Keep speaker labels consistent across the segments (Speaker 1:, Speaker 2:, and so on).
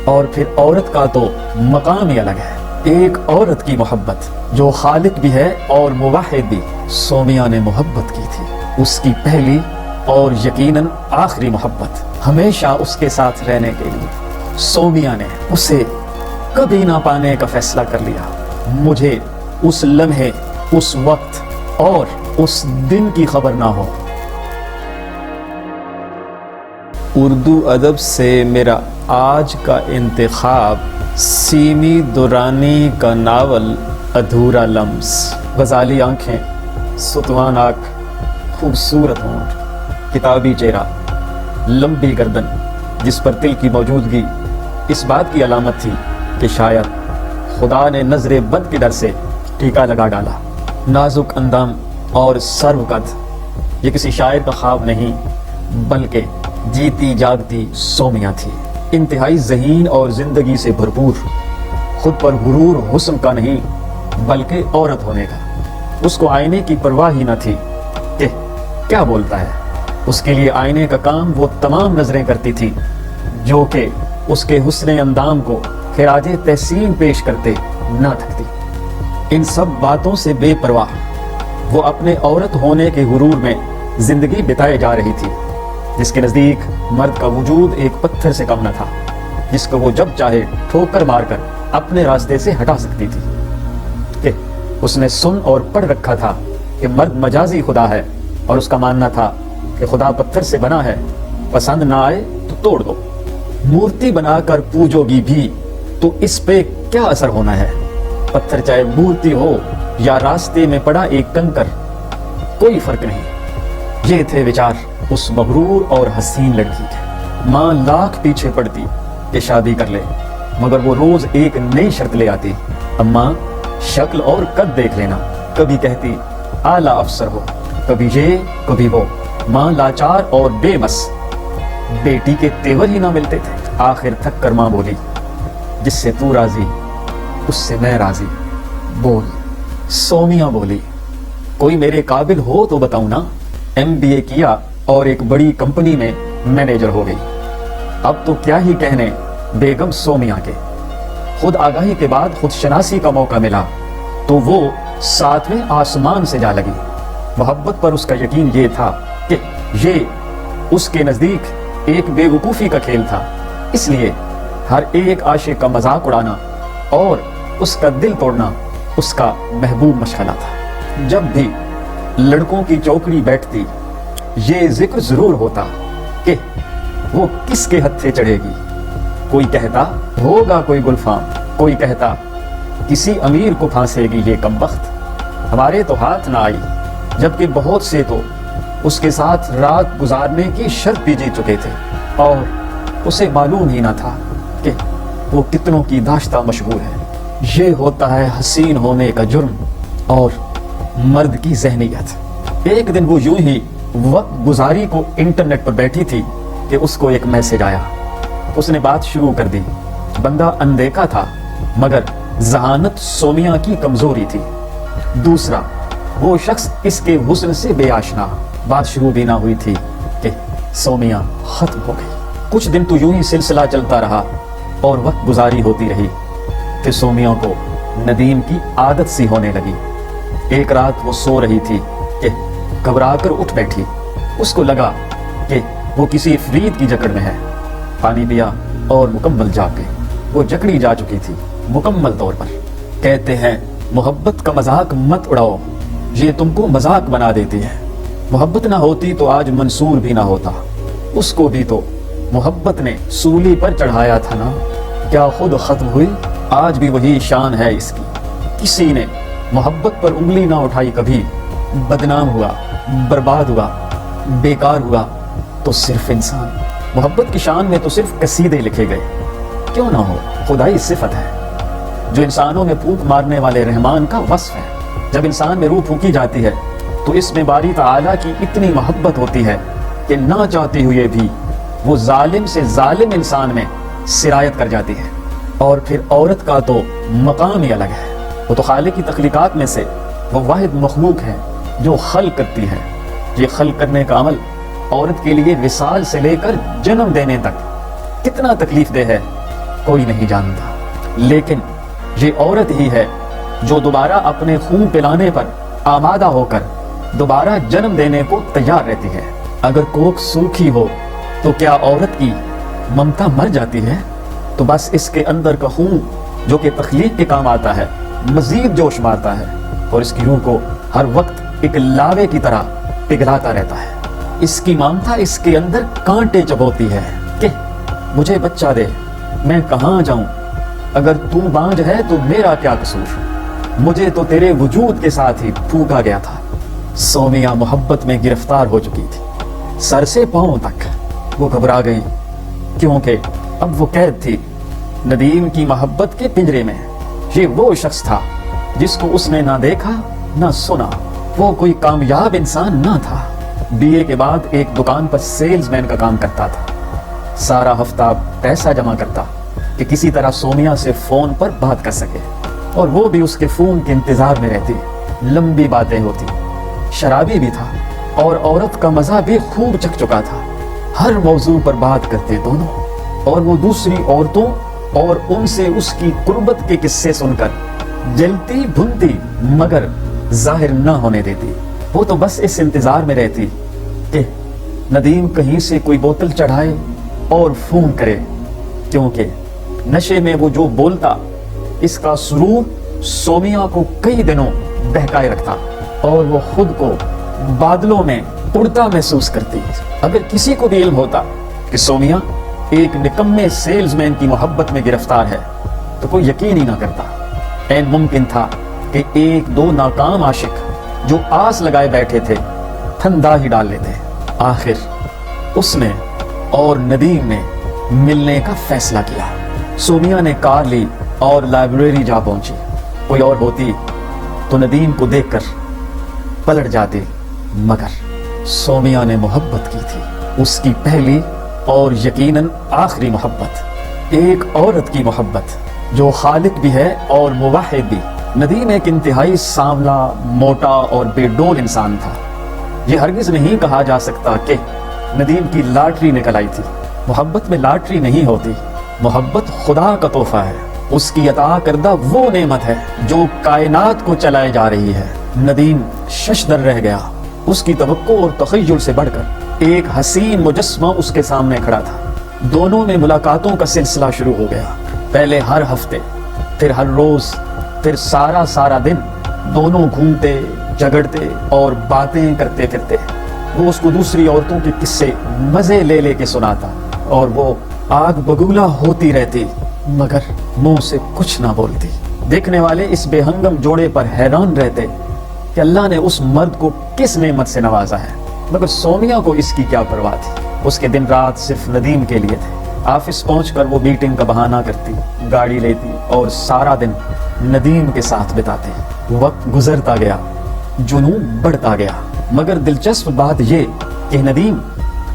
Speaker 1: اور پھر عورت کا تو مقام ہی الگ ہے۔ ایک عورت کی محبت جو خالق بھی ہے اور موحد بھی، سومیا نے محبت کی تھی، اس کی پہلی اور یقیناً آخری محبت، ہمیشہ اس کے ساتھ رہنے کے لیے۔ سومیا نے اسے کبھی نہ پانے کا فیصلہ کر لیا۔ مجھے اس لمحے، اس وقت اور اس دن کی خبر نہ ہو۔
Speaker 2: اردو ادب سے میرا آج کا انتخاب سیمی دورانی کا ناول ادھورا لمس۔
Speaker 1: غزالی آنکھیں، ستوان آنکھ، خوبصورت ہونٹ، کتابی چہرہ، لمبی گردن جس پر تل کی موجودگی اس بات کی علامت تھی کہ شاید خدا نے نظر بد کے ڈر سے ٹیکا لگا ڈالا۔ نازک اندام اور سرو قد، یہ کسی شاعر کا خواب نہیں بلکہ جیتی جاگتی سومیا تھی، انتہائی ذہین اور زندگی سے بھرپور، خود پر غرور حسن کا نہیں بلکہ عورت ہونے کا۔ اس کو آئینے کی پرواہ ہی نہ تھی کہ کیا بولتا ہے، اس کے لیے آئینے کا کام وہ تمام نظریں کرتی تھی جو کہ اس کے حسن اندام کو خراج تحسین پیش کرتے نہ تھکتی۔ ان سب باتوں سے بے پرواہ وہ اپنے عورت ہونے کے غرور میں زندگی بتائے جا رہی تھی، جس کے نزدیک مرد کا وجود ایک پتھر سے کم نہ تھا، جس کو وہ جب چاہے ٹھوکر مار کر اپنے راستے سے ہٹا سکتی تھی۔ کہ اس نے سن اور پڑھ رکھا تھا کہ مرد مجازی خدا ہے، اور اس کا ماننا تھا کہ خدا پتھر سے بنا ہے، پسند نہ آئے تو توڑ دو، مورتی بنا کر پوجو گی بھی تو اس پہ کیا اثر ہونا ہے، پتھر چاہے مورتی ہو یا راستے میں پڑا ایک کنکر، کوئی فرق نہیں۔ یہ تھے وچار اس مغرور اور حسین لڑکی کے۔ ماں لاکھ پیچھے پڑتی کہ شادی کر لے، مگر وہ روز ایک نئی شرط لے آتی، اماں شکل اور قد دیکھ لینا، کبھی کہتی اعلیٰ افسر ہو، کبھی یہ کبھی وہ۔ ماں لاچار اور بے بس، بیٹی کے تیور ہی نہ ملتے تھے۔ آخر تھک کر ماں بولی، جس سے تو راضی اس سے میں راضی، بول۔ سومیا بولی، کوئی میرے قابل ہو تو بتاؤں نا، MBA کیا اور ایک بڑی کمپنی میں مینیجر ہو گئی۔ اب تو کیا ہی کہنے بیگم سومیا کے۔ خود آگاہی کے بعد خود شناسی کا موقع ملا تو وہ ساتویں آسمان سے جا لگی۔ محبت پر اس کا یقین یہ تھا کہ یہ اس کے نزدیک ایک بے وقوفی کا کھیل تھا، اس لیے ہر ایک عاشق کا مذاق اڑانا اور اس کا دل توڑنا اس کا محبوب مشغلہ تھا۔ جب بھی لڑکوں کی چوکڑی بیٹھتی یہ ذکر ضرور ہوتا کہ وہ کس کے ہتھے چڑھے گی۔ کوئی کہتا ہوگا کوئی گلفام، کوئی کہتا کسی امیر کو پھانسے گی یہ کمبخت، ہمارے تو ہاتھ نہ آئی، جبکہ بہت سے تو اس کے ساتھ رات گزارنے کی شرط بھی جیت چکے تھے اور اسے معلوم ہی نہ تھا کہ وہ کتنوں کی داشتہ مشغول ہے۔ یہ ہوتا ہے حسین ہونے کا جرم اور مرد کی ذہنیت۔ ایک دن وہ یوں ہی وقت گزاری کو انٹرنیٹ پر بیٹھی تھی کہ اس کو ایک میسج آیا۔ اس نے بات شروع کر دی۔ بندہ اندیکھا تھا مگر ذہانت سومیا کی کمزوری تھی۔ دوسرا، وہ شخص اس کے حسن سے بے آشنا۔ بات شروع بھی نہ ہوئی تھی کہ سومیا ختم ہو گئی۔ کچھ دن تو یوں ہی سلسلہ چلتا رہا اور وقت گزاری ہوتی رہی کہ سومیا کو ندیم کی عادت سی ہونے لگی۔ ایک رات وہ سو رہی تھی کہ گھبرا کر اٹھ بیٹھی۔ اس کو لگا کہ وہ کسی افریت کی جکڑ میں ہے۔ پانی پیا اور مکمل جاگ گئی۔ وہ جکڑی جا چکی تھی مکمل طور پر۔ کہتے ہیں محبت کا مذاق مت اڑاؤ، یہ تم کو مذاق بنا دیتی ہے۔ محبت نہ ہوتی تو آج منصور بھی نہ ہوتا، اس کو بھی تو محبت نے سولی پر چڑھایا تھا نا۔ کیا خود ختم ہوئی؟ آج بھی وہی شان ہے اس کی۔ کسی نے محبت پر انگلی نہ اٹھائی کبھی، بدنام ہوا، برباد ہوا، بیکار ہوا تو صرف انسان۔ محبت کی شان میں تو صرف قصیدے لکھے گئے، کیوں نہ ہو خدائی صفت ہے جو انسانوں میں پھونک مارنے والے رحمان کا وصف ہے۔ جب انسان میں روح پھونکی جاتی ہے تو اس میں باری تعالیٰ کی اتنی محبت ہوتی ہے کہ نہ چاہتے ہوئے بھی وہ ظالم سے ظالم انسان میں سرایت کر جاتی ہے۔ اور پھر عورت کا تو مقام ہی الگ ہے، وہ تو خالق کی تخلیقات میں سے وہ واحد مخلوق ہے جو خلق کرتی ہے۔ یہ خلق کرنے کا عمل عورت کے لیے وصال سے لے کر جنم دینے تک کتنا تکلیف دہ ہے کوئی نہیں جانتا، لیکن یہ عورت ہی ہے جو دوبارہ اپنے خون پلانے پر آمادہ ہو کر دوبارہ جنم دینے کو تیار رہتی ہے۔ اگر کوکھ سوکھی ہو تو کیا عورت کی ممتا مر جاتی ہے؟ تو بس اس کے اندر کا خون جو کہ تخلیق کے کام آتا ہے مزید جوش مارتا ہے اور اس کی روح کو ہر وقت ایک لاوے کی طرح پگھلاتا رہتا ہے۔ اس کی ممتا اس کے اندر کانٹے چبوتی ہے کہ مجھے بچہ دے، میں کہاں جاؤں؟ اگر تو بانجھ ہے تو میرا کیا قصور؟ مجھے تو تیرے وجود کے ساتھ ہی پھونکا گیا تھا۔ سومیا محبت میں گرفتار ہو چکی تھی، سر سے پاؤں تک وہ گھبرا گئی، کیونکہ اب وہ قید تھی ندیم کی محبت کے پنجرے میں۔ یہ وہ شخص تھا جس کو اس نے نہ دیکھا نہ سنا، وہ کوئی کامیاب انسان نہ تھا۔ بی اے کے بعد ایک دکان پر سیلز مین کا کام کرتا تھا، سارا ہفتہ پیسہ جمع کرتا کہ کسی طرح سومیا سے فون پر بات کر سکے، اور وہ بھی اس کے فون کے انتظار میں رہتی۔ لمبی باتیں ہوتی، شرابی بھی تھا اور عورت کا مزہ بھی خوب چکھ چکا تھا۔ ہر موضوع پر بات کرتے دونوں، اور وہ دوسری عورتوں اور ان سے اس کی قربت کے قصے سن کر جلتی بھنتی مگر ظاہر نہ ہونے دیتی۔ وہ تو بس اس انتظار میں رہتی کہ ندیم کہیں سے کوئی بوتل چڑھائے اور فون کرے، کیونکہ نشے میں وہ جو بولتا اس کا سرور سومیا کو کئی دنوں بہکائے رکھتا اور وہ خود کو بادلوں میں اڑتا محسوس کرتی۔ اگر کسی کو بھی علم ہوتا کہ سومیا ایک نکمے سیلز مین کی محبت میں گرفتار ہے تو کوئی یقین ہی نہ کرتا۔ این ممکن تھا کہ ایک دو ناکام عاشق جو آس لگائے بیٹھے تھے پھندا ہی ڈال لیتے۔ آخر اس نے اور ندیم نے ملنے کا فیصلہ کیا۔ سومیا نے کار لی اور لائبریری جا پہنچی۔ کوئی اور ہوتی تو ندیم کو دیکھ کر پلٹ جاتی، مگر سومیا نے محبت کی تھی، اس کی پہلی اور یقیناً آخری محبت، ایک عورت کی محبت جو خالق بھی ہے اور موحد بھی۔ ندیم ایک انتہائی سانولا، موٹا اور بے ڈول انسان تھا۔ یہ ہرگز نہیں کہا جا سکتا کہ ندیم کی لاٹری نکل آئی تھی۔ محبت میں لاٹری نہیں ہوتی، محبت خدا کا تحفہ ہے، اس کی عطا کردہ وہ نعمت ہے جو کائنات کو چلائے جا رہی ہے۔ ندیم ششدر رہ گیا، اس کی توقع اور تخیل سے بڑھ کر ایک حسین مجسمہ اس کے سامنے کھڑا تھا۔ دونوں میں ملاقاتوں کا سلسلہ شروع ہو گیا، پہلے ہر ہفتے، پھر ہر روز، پھر سارا دن دونوں گھومتے جھگڑتے اور باتیں کرتے پھرتے۔ وہ اس کو دوسری عورتوں کے قصے مزے لے لے کے سناتا اور وہ آگ بگولا ہوتی رہتی مگر منہ سے کچھ نہ بولتی۔ دیکھنے والے اس بے ہنگم جوڑے پر حیران رہتے کہ اللہ نے اس مرد کو کس نعمت سے نوازا ہے، مگر سومیا کو اس کی کیا پرواہ تھی۔ اس کے دن رات صرف ندیم کے لیے تھے۔ آفس پہنچ کر وہ میٹنگ کا بہانہ کرتی، گاڑی لیتی اور سارا دن ندیم کے ساتھ بتاتے۔ وقت گزرتا گیا، جنون بڑھتا گیا، مگر دلچسپ بات یہ کہ ندیم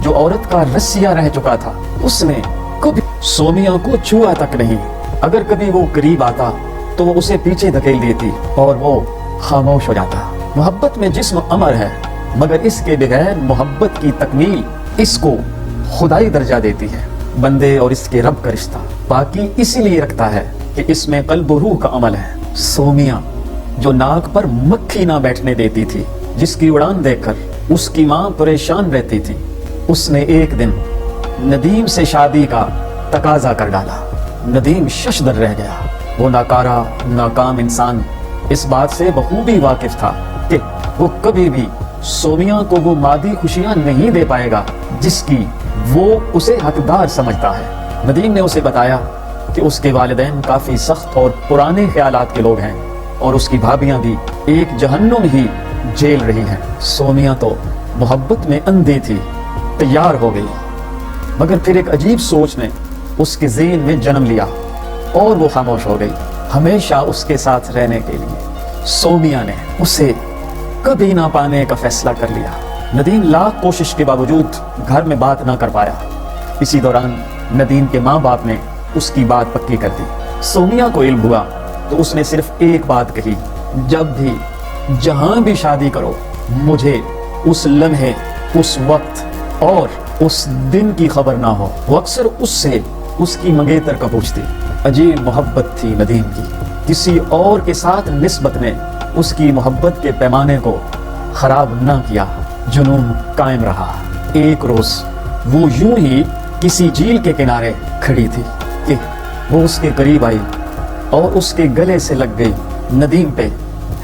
Speaker 1: جو عورت کا رسیا رہ چکا تھا، اس نے کبھی سومیا کو چھوا تک نہیں۔ اگر کبھی وہ قریب آتا تو وہ اسے پیچھے دھکیل دیتی اور وہ خاموش ہو جاتا۔ محبت میں جسم امر ہے، مگر اس کے بغیر محبت کی تکمیل اس کو خدائی درجہ دیتی ہے۔ بندے اور اس کے رب کا رشتہ باقی اسی لیے رکھتا ہے کہ اس میں قلب و روح کا عمل ہے۔ سومیا جو ناک پر مکھی نہ بیٹھنے دیتی تھی، جس کی اڑان دیکھ کر اس کی ماں پریشان رہتی تھی، اس نے ایک دن ندیم سے شادی کا تقاضا کر ڈالا۔ ندیم ششدر رہ گیا۔ وہ ناکارہ ناکام انسان اس بات سے بخوبی واقف تھا کہ وہ کبھی بھی سومیا کو وہ مادی خوشیاں نہیں دے پائے گا جس کی وہ اسے حقدار سمجھتا ہے۔ ندیم نے اسے بتایا کہ اس کے والدین کافی سخت اور پرانے خیالات کے لوگ ہیں اور اس کی بھابیاں بھی ایک جہنم ہی جیل رہی ہیں۔ سومیا تو محبت میں اندھی تھی، تیار ہو گئی، مگر پھر ایک عجیب سوچ نے اس کے ذہن میں جنم لیا اور وہ خاموش ہو گئی، ہمیشہ اس کے ساتھ رہنے کے لیے۔ سومیا نے اسے کبھی نہ پانے کا فیصلہ کر لیا۔ ندیم لاکھ کوشش کے باوجود گھر میں بات نہ کر پایا۔ اسی دوران ندیم کے ماں باپ نے اس کی بات پکی کر دی۔ سومیا کو علم ہوا تو اس نے صرف ایک بات کہی، جب بھی جہاں بھی شادی کرو مجھے اس لمحے، اس وقت اور اس دن کی خبر نہ ہو۔ وہ اکثر اس سے اس کی منگیتر کا پوچھتی۔ عجیب محبت تھی ندیم کی، کسی اور کے ساتھ نسبت نے اس کی محبت کے پیمانے کو خراب نہ کیا، جنون قائم رہا۔ ایک روز وہ یوں ہی کسی جھیل کے کنارے کھڑی تھی کہ وہ اس کے قریب آئی اور اس کے گلے سے لگ گئی۔ ندیم پہ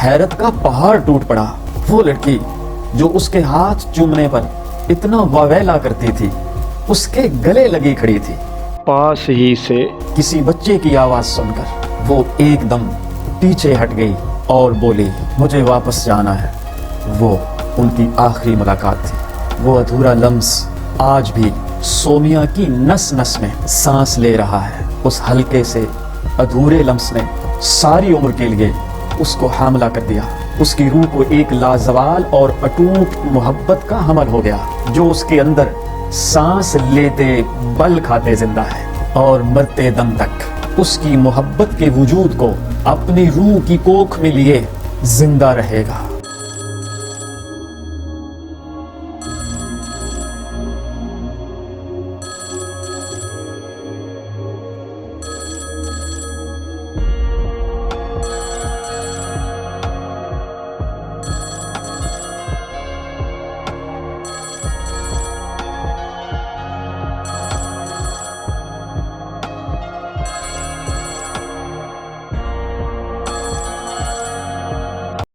Speaker 1: حیرت کا پہاڑ ٹوٹ پڑا۔ وہ لڑکی جو اس کے ہاتھ چومنے پر اتنا واویلا کرتی تھی، اس کے گلے لگی کھڑی تھی۔
Speaker 2: پاس ہی سے
Speaker 1: کسی بچے کی آواز سن کر وہ ایک دم پیچھے ہٹ گئی اور بولی، مجھے واپس جانا ہے۔ وہ ان کی آخری ملاقات تھی۔ وہ ادھورا لمس آج بھی سومیا کی نس نس میں سانس لے رہا ہے۔ اس ہلکے سے ادھورے لمس نے ساری عمر کے لیے اس کو حاملہ کر دیا۔ اس کی روح کو ایک لازوال اور اٹوٹ محبت کا حمل ہو گیا، جو اس کے اندر سانس لیتے بل کھاتے زندہ ہے اور مرتے دم تک اس کی محبت کے وجود کو اپنی روح کی کوکھ میں لیے زندہ رہے گا۔